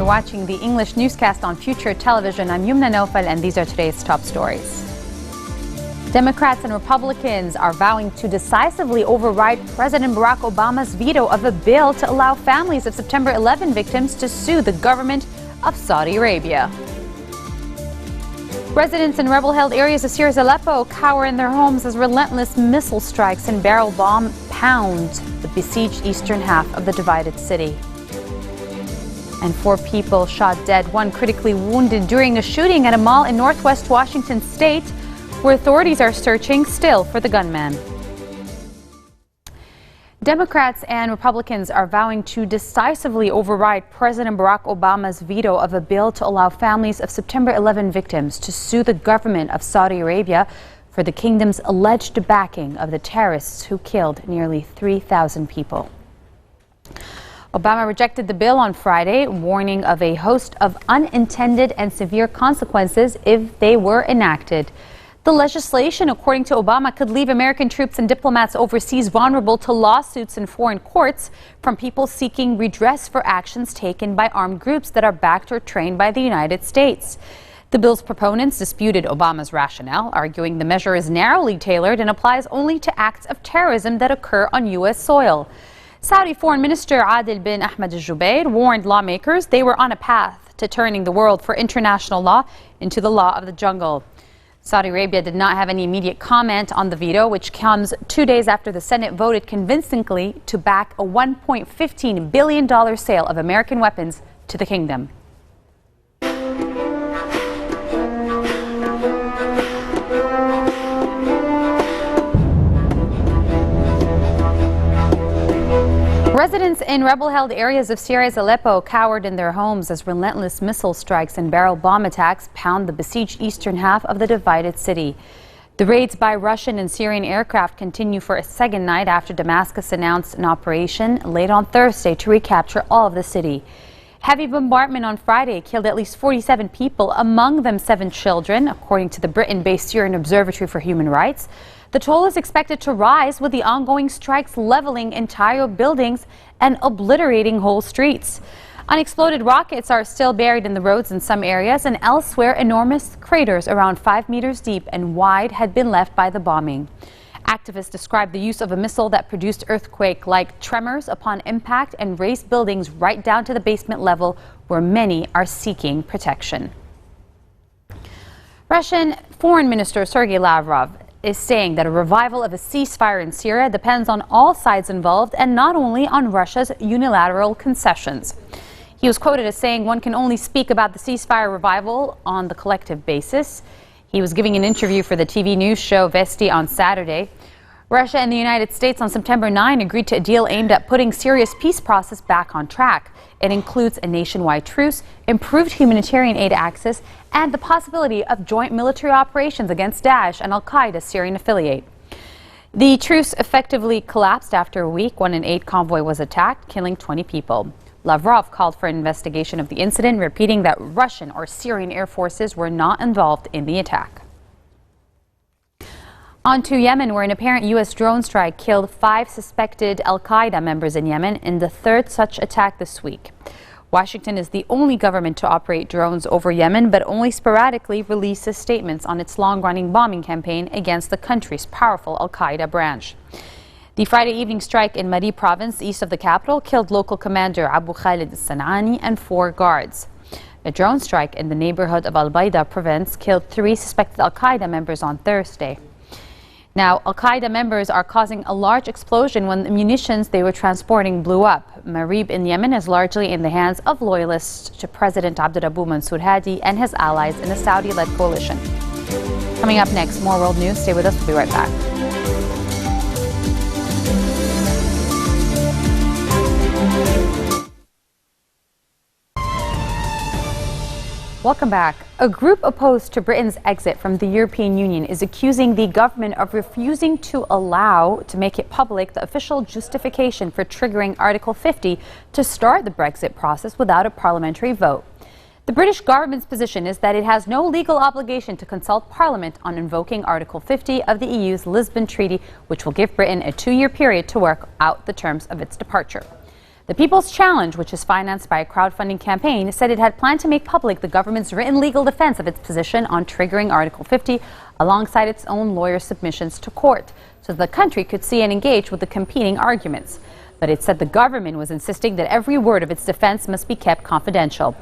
watching the English newscast on Future Television. I'm Yumna Naufal, and these are today's top stories. Democrats and Republicans are vowing to decisively override President Barack Obama's veto of a bill to allow families of September 11 victims to sue the government of Saudi Arabia. Residents in rebel-held areas of Syria's Aleppo cower in their homes as relentless missile strikes and barrel bomb pound the besieged eastern half of the divided city. And 4 people shot dead, 1 critically wounded during a shooting at a mall in northwest Washington state, where authorities are searching still for the gunman. Democrats and Republicans are vowing to decisively override President Barack Obama's veto of a bill to allow families of September 11 victims to sue the government of Saudi Arabia for the kingdom's alleged backing of the terrorists who killed nearly 3,000 people. Obama rejected the bill on Friday, warning of a host of unintended and severe consequences if they were enacted. The legislation, according to Obama, could leave American troops and diplomats overseas vulnerable to lawsuits in foreign courts from people seeking redress for actions taken by armed groups that are backed or trained by the United States. The bill's proponents disputed Obama's rationale, arguing the measure is narrowly tailored and applies only to acts of terrorism that occur on U.S. soil. Saudi Foreign Minister Adil bin Ahmed al-Jubair warned lawmakers they were on a path to turning the world for international law into the law of the jungle. Saudi Arabia did not have any immediate comment on the veto, which comes 2 days after the Senate voted convincingly to back a $1.15 billion sale of American weapons to the kingdom. Residents in rebel-held areas of Syria's Aleppo cowered in their homes as relentless missile strikes and barrel bomb attacks pound the besieged eastern half of the divided city. The raids by Russian and Syrian aircraft continue for a second night after Damascus announced an operation late on Thursday to recapture all of the city. Heavy bombardment on Friday killed at least 47 people, among them 7 children, according to the Britain-based Syrian Observatory for Human Rights. The toll is expected to rise with the ongoing strikes leveling entire buildings and obliterating whole streets. Unexploded rockets are still buried in the roads in some areas, and elsewhere enormous craters around 5 meters deep and wide had been left by the bombing. Activists described the use of a missile that produced earthquake-like tremors upon impact and razed buildings right down to the basement level, where many are seeking protection. Russian Foreign Minister Sergei Lavrov is saying that a revival of a ceasefire in Syria depends on all sides involved and not only on Russia's unilateral concessions. He was quoted as saying one can only speak about the ceasefire revival on the collective basis. He was giving an interview for the TV news show Vesti on Saturday. Russia and the United States on September 9 agreed to a deal aimed at putting Syria's peace process back on track. It includes a nationwide truce, improved humanitarian aid access, and the possibility of joint military operations against Daesh and al-Qaeda's Syrian affiliate. The truce effectively collapsed after a week when an aid convoy was attacked, killing 20 people. Lavrov called for an investigation of the incident, repeating that Russian or Syrian air forces were not involved in the attack. On to Yemen, where an apparent U.S. drone strike killed 5 suspected al-Qaeda members in Yemen in the 3rd such attack this week. Washington is the only government to operate drones over Yemen, but only sporadically releases statements on its long-running bombing campaign against the country's powerful al-Qaeda branch. The Friday evening strike in Mari province, east of the capital, killed local commander Abu Khalid al-San'ani and 4 guards. A drone strike in the neighborhood of Al-Baida province killed 3 suspected al-Qaeda members on Thursday. Now, al-Qaeda members are causing a large explosion when the munitions they were transporting blew up. Marib in Yemen is largely in the hands of loyalists to President Abdurabu Mansur Hadi and his allies in the Saudi-led coalition. Coming up next, more world news. Stay with us. We'll be right back. Welcome back. A group opposed to Britain's exit from the European Union is accusing the government of refusing to make it public the official justification for triggering Article 50 to start the Brexit process without a parliamentary vote. The British government's position is that it has no legal obligation to consult Parliament on invoking Article 50 of the EU's Lisbon Treaty, which will give Britain a 2-year period to work out the terms of its departure. The People's Challenge, which is financed by a crowdfunding campaign, said it had planned to make public the government's written legal defense of its position on triggering Article 50 alongside its own lawyer submissions to court, so the country could see and engage with the competing arguments. But it said the government was insisting that every word of its defense must be kept confidential.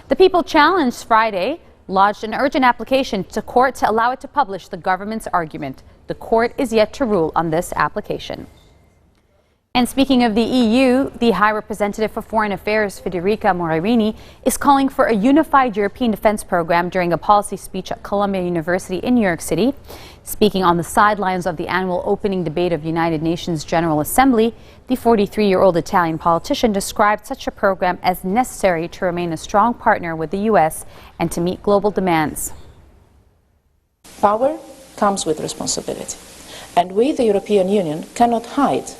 The People Challenge Friday lodged an urgent application to court to allow it to publish the government's argument. The court is yet to rule on this application. And speaking of the EU, the High Representative for Foreign Affairs, Federica Mogherini, is calling for a unified European defense program during a policy speech at Columbia University in New York City. Speaking on the sidelines of the annual opening debate of United Nations General Assembly, the 43-year-old Italian politician described such a program as necessary to remain a strong partner with the U.S. and to meet global demands. Power comes with responsibility, and we, the European Union, cannot hide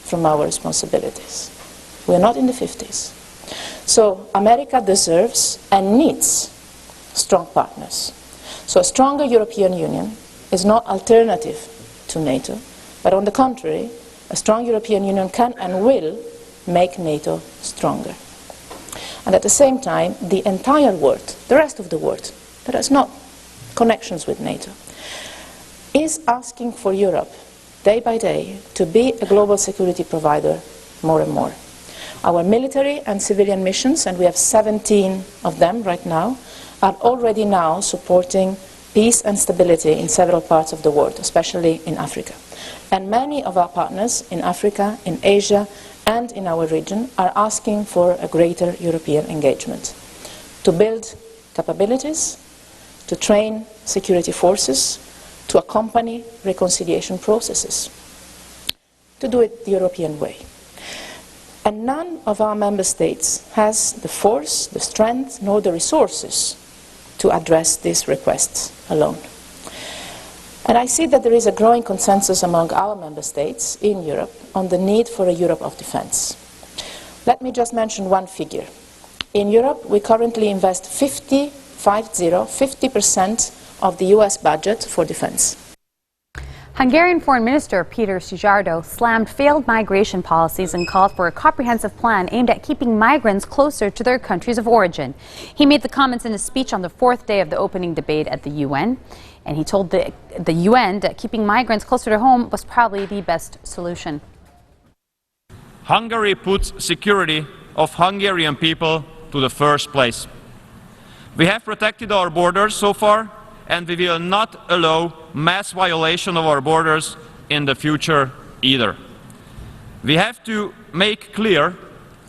from our responsibilities. We are not in the 50s. So America deserves and needs strong partners. So a stronger European Union is not alternative to NATO, but on the contrary, a strong European Union can and will make NATO stronger. And at the same time, the entire world, the rest of the world, that has not connections with NATO, is asking for Europe day by day to be a global security provider more and more. Our military and civilian missions, and we have 17 of them right now, are already now supporting peace and stability in several parts of the world, especially in Africa. And many of our partners in Africa, in Asia, and in our region are asking for a greater European engagement to build capabilities, to train security forces, to accompany reconciliation processes, to do it the European way. And none of our member states has the force, the strength, nor the resources to address these requests alone. And I see that there is a growing consensus among our member states in Europe on the need for a Europe of defense. Let me just mention one figure. In Europe, we currently invest 50% of the US budget for defense. Hungarian Foreign Minister Peter Szijjártó slammed failed migration policies and called for a comprehensive plan aimed at keeping migrants closer to their countries of origin. He made the comments in a speech on the fourth day of the opening debate at the UN, and he told the UN that keeping migrants closer to home was probably the best solution. Hungary puts security of Hungarian people to the first place. We have protected our borders so far, and we will not allow mass violation of our borders in the future either. We have to make clear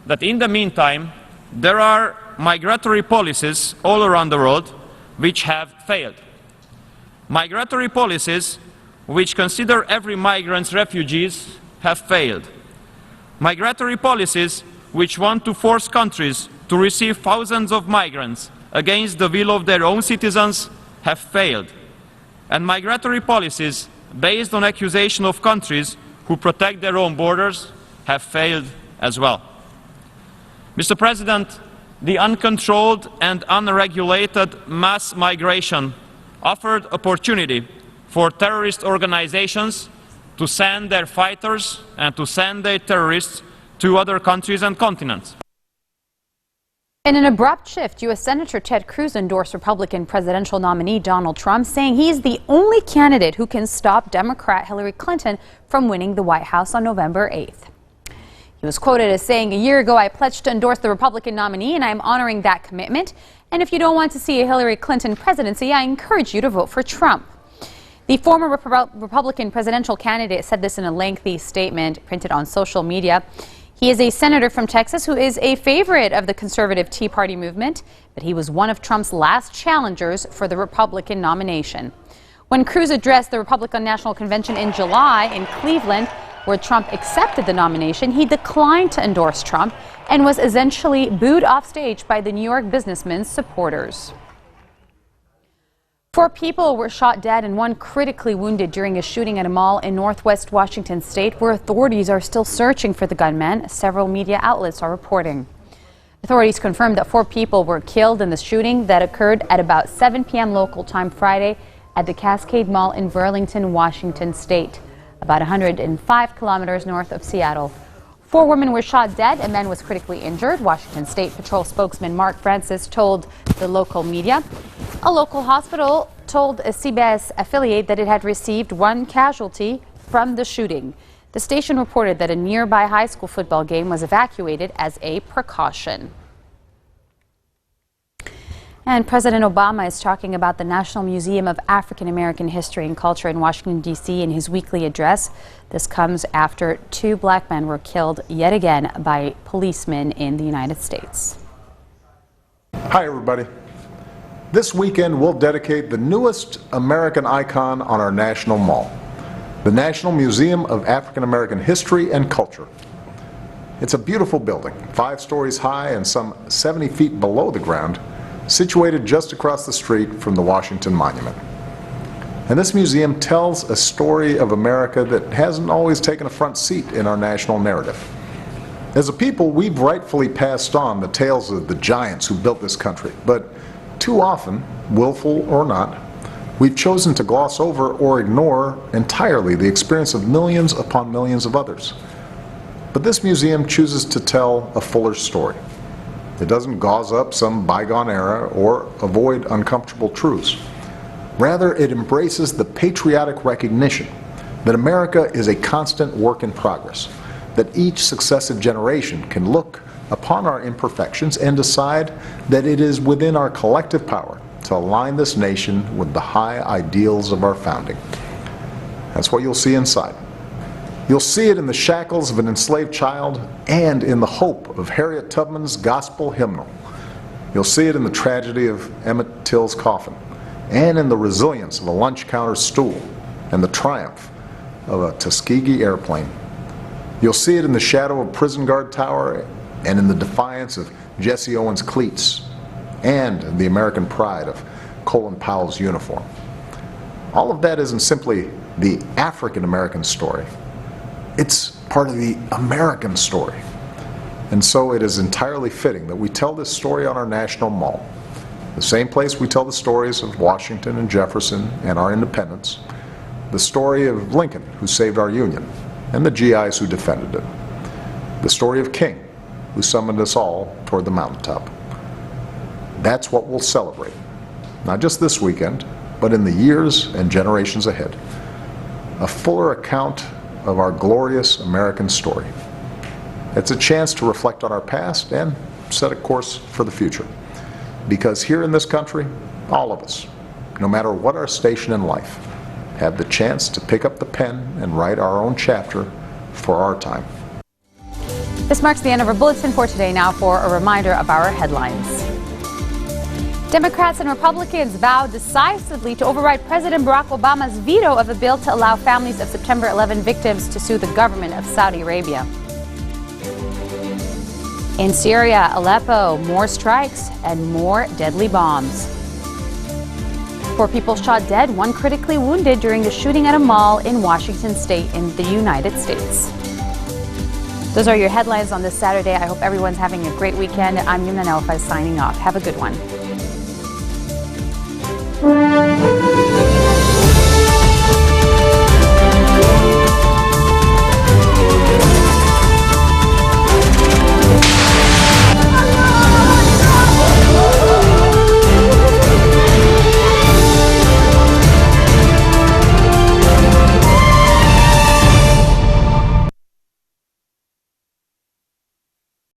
that in the meantime, there are migratory policies all around the world which have failed. Migratory policies which consider every migrant refugees have failed. Migratory policies which want to force countries to receive thousands of migrants against the will of their own citizens have failed. And migratory policies based on accusation of countries who protect their own borders have failed as well. Mr. President, the uncontrolled and unregulated mass migration offered opportunity for terrorist organizations to send their fighters and to send their terrorists to other countries and continents. In an abrupt shift, U.S. Senator Ted Cruz endorsed Republican presidential nominee Donald Trump, saying he's the only candidate who can stop Democrat Hillary Clinton from winning the White House on November 8th. He was quoted as saying, "A year ago, I pledged to endorse the Republican nominee, and I'm honoring that commitment. And if you don't want to see a Hillary Clinton presidency, I encourage you to vote for Trump." The former Republican presidential candidate said this in a lengthy statement printed on social media. He is a senator from Texas who is a favorite of the conservative Tea Party movement, but he was one of Trump's last challengers for the Republican nomination. When Cruz addressed the Republican National Convention in July in Cleveland, where Trump accepted the nomination, he declined to endorse Trump and was essentially booed off stage by the New York businessman's supporters. 4 people were shot dead and 1 critically wounded during a shooting at a mall in northwest Washington state, where authorities are still searching for the gunman, several media outlets are reporting. Authorities confirmed that 4 people were killed in the shooting that occurred at about 7 p.m. local time Friday at the Cascade Mall in Burlington, Washington state, about 105 kilometers north of Seattle. 4 women were shot dead, a man was critically injured. Washington State Patrol spokesman Mark Francis told the local media. A local hospital told a CBS affiliate that it had received 1 casualty from the shooting. The station reported that a nearby high school football game was evacuated as a precaution. And President Obama is talking about the National Museum of African American History and Culture in Washington, D.C. in his weekly address. This comes after 2 black men were killed yet again by policemen in the United States. Hi, everybody. This weekend, we'll dedicate the newest American icon on our national mall, the National Museum of African American History and Culture. It's a beautiful building, 5 stories high and some 70 feet below the ground, situated just across the street from the Washington Monument. And this museum tells a story of America that hasn't always taken a front seat in our national narrative. As a people, we've rightfully passed on the tales of the giants who built this country, but too often, willful or not, we've chosen to gloss over or ignore entirely the experience of millions upon millions of others. But this museum chooses to tell a fuller story. It doesn't gauze up some bygone era or avoid uncomfortable truths. Rather, it embraces the patriotic recognition that America is a constant work in progress, that each successive generation can look upon our imperfections and decide that it is within our collective power to align this nation with the high ideals of our founding. That's what you'll see inside. You'll see it in the shackles of an enslaved child and in the hope of Harriet Tubman's gospel hymnal. You'll see it in the tragedy of Emmett Till's coffin and in the resilience of a lunch counter stool and the triumph of a Tuskegee airplane. You'll see it in the shadow of Prison Guard Tower and in the defiance of Jesse Owens' cleats and in the American pride of Colin Powell's uniform. All of that isn't simply the African American story. It's part of the American story. And so it is entirely fitting that we tell this story on our national mall, the same place we tell the stories of Washington and Jefferson and our independence, the story of Lincoln, who saved our Union, and the GIs who defended it, the story of King, who summoned us all toward the mountaintop. That's what we'll celebrate, not just this weekend, but in the years and generations ahead. A fuller account of our glorious American story. It's a chance to reflect on our past and set a course for the future. Because here in this country, all of us, no matter what our station in life, have the chance to pick up the pen and write our own chapter for our time. This marks the end of our bulletin for today. Now for a reminder of our headlines. Democrats and Republicans vowed decisively to override President Barack Obama's veto of a bill to allow families of September 11 victims to sue the government of Saudi Arabia. In Syria, Aleppo, more strikes and more deadly bombs. 4 people shot dead, 1 critically wounded during the shooting at a mall in Washington State in the United States. Those are your headlines on this Saturday. I hope everyone's having a great weekend. I'm Yumna Nelfa signing off. Have a good one.